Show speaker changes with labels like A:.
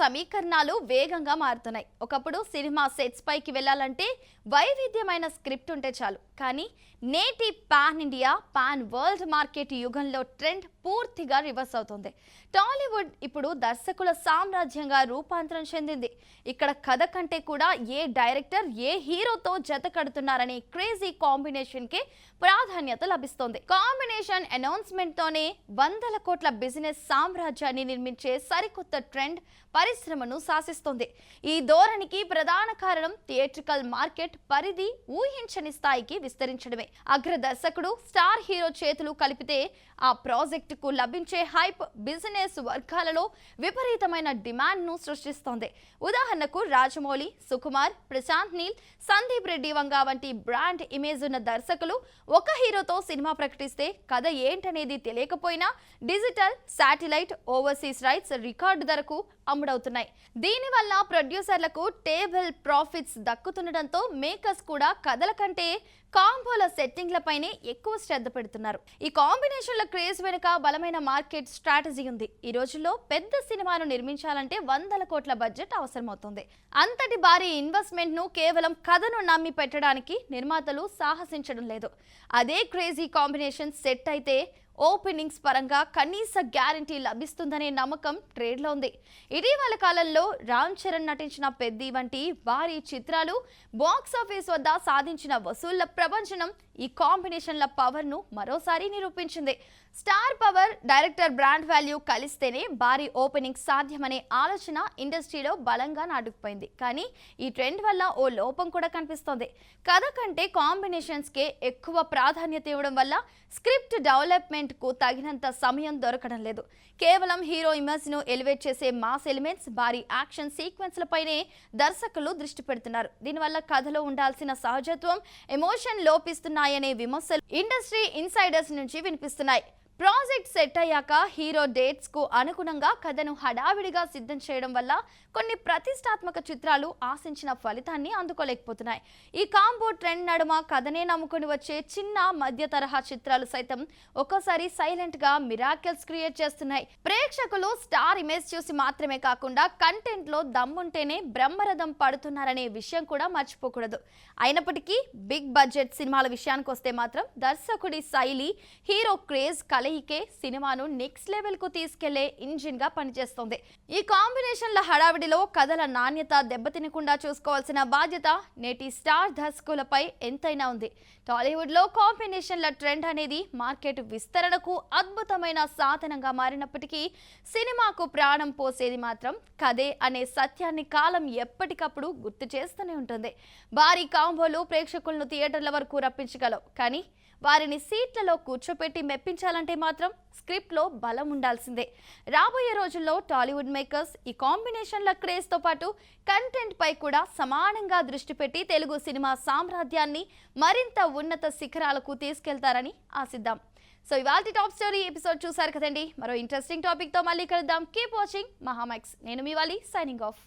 A: సమీకరణాలు వేగంగా మారుతున్నాయి. ఒకప్పుడు సినిమా సెట్స్ పైకి వెళ్ళాలంటే వైవిధ్యమైన స్క్రిప్ట్ ఉంటే చాలు. కానీ నేటి pan India, pan world market యుగంలో ట్రెండ్ పూర్తిగా రివర్స్ అవుతుంది. టాలీవుడ్ ఇప్పుడు దర్శకుల సామ్రాజ్యంగా రూపాంతరం చెందింది. ఇక్కడ కథ కంటే కూడా ఏ డైరెక్టర్, ఏ హీరోతో జత కడుతున్నారనే క్రేజీ కాంబినేషన్ కి ప్రాధాన్యత లభిస్తోంది. కాంబినేషన్ అనౌన్స్మెంట్ తోనే వందల కోట్ల బిజినెస్ సామ్రాజ్యాన్ని నిర్మించే సరికొత్త ట్రెండ్ పరిశ్రమను శాసిస్తోంది. ఈ ధోరణికి ప్రధాన కారణం థియేట్రికల్ మార్కెట్ పరిధి ఊహించని స్థాయికి విస్తరించడమే. అగ్ర దర్శకుడు, స్టార్ హీరో చేతులు కలిపితే ఆ ప్రాజెక్టుకు లభించే హైప్ బిజినెస్ వర్గాలలో విపరీతమైన డిమాండ్ ను సృష్టిస్తోంది. ఉదాహరణకు రాజమౌళి, సుకుమార్, ప్రశాంత్ నీల్, సందీప్ రెడ్డి వంగ వంటి బ్రాండ్ ఇమేజ్ ఉన్న దర్శకులు ఒక హీరోతో సినిమా ప్రకటిస్తే కథ ఏంటనేది తెలియకపోయినా digital, satellite, overseas rights record ధరకు అమ్ముడవుతున్నాయి. దీనివల్ల ప్రొడ్యూసర్లకు టేబుల్ ప్రాఫిట్స్ దక్కుతుండటంతో మేకర్స్ కూడా కథల కంటే కాంబోల సెట్టింగ్లపైనే ఎక్కువ శ్రద్ధ పెడుతున్నారు. ఈ కాంబినేషన్ల క్రేజ్ వెనుక బలమైన మార్కెట్ స్ట్రాటజీ ఉంది. ఈ రోజుల్లో పెద్ద సినిమాను నిర్మించాలంటే వందల కోట్ల బడ్జెట్ అవసరమవుతుంది. అంతటి భారీ ఇన్వెస్ట్మెంట్ ను కేవలం కథను నమ్మి పెట్టడానికి నిర్మాతలు సాహసించడం లేదు. అదే క్రేజీ కాంబినేషన్ సెట్ అయితే ఓపెనింగ్స్ పరంగా కనీస గ్యారంటీ లభిస్తుందనే నమ్మకం ట్రేడ్లో ఉంది. ఇటీవల కాలంలో రామ్ చరణ్ నటించిన పెద్ది వంటి భారీ చిత్రాలు బాక్సాఫీస్ వద్ద సాధించిన వసూళ్ల ప్రభంజనం ఈ కాంబినేషన్ల పవర్ ను మరోసారి నిరూపించింది. Star power, director brand value కలిస్తేనే భారీ ఓపెనింగ్ సాధ్యమనే ఆలోచన ఇండస్ట్రీలో బలంగా నాటుకుపోయింది. కానీ ఈ ట్రెండ్ వల్ల ఓ లోపం కూడా కనిపిస్తోంది. కథ కంటే కాంబినేషన్స్ కే ఎక్కువ ప్రాధాన్యత ఇవ్వడం వల్ల స్క్రిప్ట్ డెవలప్మెంట్ కు తగినంత సమయం దొరకడం లేదు. కేవలం హీరో ఇమేజ్ ను ఎలివేట్ చేసే మాస్ ఎలిమెంట్స్, భారీ యాక్షన్ సీక్వెన్స్లపైనే దర్శకులు దృష్టి పెడుతున్నారు. దీనివల్ల కథలో ఉండాల్సిన సహజత్వం, ఎమోషన్ లోపిస్తున్నాయనే విమర్శలు ఇండస్ట్రీ ఇన్సైడర్స్ నుంచి వినిపిస్తున్నాయి. ప్రాజెక్ట్ సెట్ అయ్యాక హీరో డేట్స్ కు అనుగుణంగా కథను హడావిడిగా సిద్ధం చేయడం వల్ల కొన్ని ప్రతిష్టాత్మక చిత్రాలు ఆశించిన ఫలితాన్ని అందుకోలేకపోతున్నాయి. ఈ కాంబో ట్రెండ్ నడుమ కథనే నమ్ముకొని వచ్చే చిన్న, మధ్య తరహా చిత్రాలు సైతం ఒక్కోసారి సైలెంట్ గా మిరాకిల్స్ క్రియేట్ చేస్తున్నాయి. ప్రేక్షకులు స్టార్ ఇమేజ్ చూసి మాత్రమే కాకుండా కంటెంట్ లో దమ్ముంటేనే బ్రహ్మరథం పడుతున్నారనే విషయం కూడా మర్చిపోకూడదు. అయినప్పటికీ బిగ్ బడ్జెట్ సినిమాల విషయానికి వస్తే మాత్రం దర్శకుడి శైలి, హీరో క్రేజ్ కలయికే సినిమాను నెక్స్ట్ లెవెల్ కు తీసుకెళ్లే ఇంజిన్ గా పనిచేస్తోంది. ఈ కాంబినేషన్ల హడావిడిలో కథల నాణ్యత దెబ్బతినకుండా చూసుకోవాల్సిన బాధ్యత నేటి స్టార్ దర్శకులపై ఎంతైనా ఉంది. టాలీవుడ్ లో కాంబినేషన్ల ట్రెండ్ అనేది మార్కెట్ విస్తరణకు అద్భుతమైన సాధనంగా మారినప్పటికీ సినిమాకు ప్రాణం పోసేది మాత్రం కథే అనే సత్యాన్ని కాలం ఎప్పటికప్పుడు గుర్తు చేస్తూనే ఉంటుంది. భారీ కాంబోలు ప్రేక్షకులను థియేటర్ల వరకు రప్పించగలవు. కానీ వారిని సీట్లలో కూర్చోపెట్టి మెప్పించాలంటే మాత్రం స్క్రిప్ట్ లో బలం ఉండాల్సిందే. రాబోయే రోజుల్లో టాలీవుడ్ మేకర్స్ ఈ కాంబినేషన్ల క్రేజ్ తో పాటు కంటెంట్ పై కూడా సమానంగా దృష్టి పెట్టి తెలుగు సినిమా సామ్రాజ్యాన్ని మరింత ఉన్నత శిఖరాలకు తీసుకెళ్తారని ఆశిద్దాం. సో ఇవాల్టి టాప్ స్టోరీ ఎపిసోడ్ చూసారు కదండి. మరో ఇంట్రెస్టింగ్ టాపిక్ తో మళ్ళీ కలుద్దాం. Keep watching Mahamax. నేను మీ వాలి, సైనింగ్ ఆఫ్.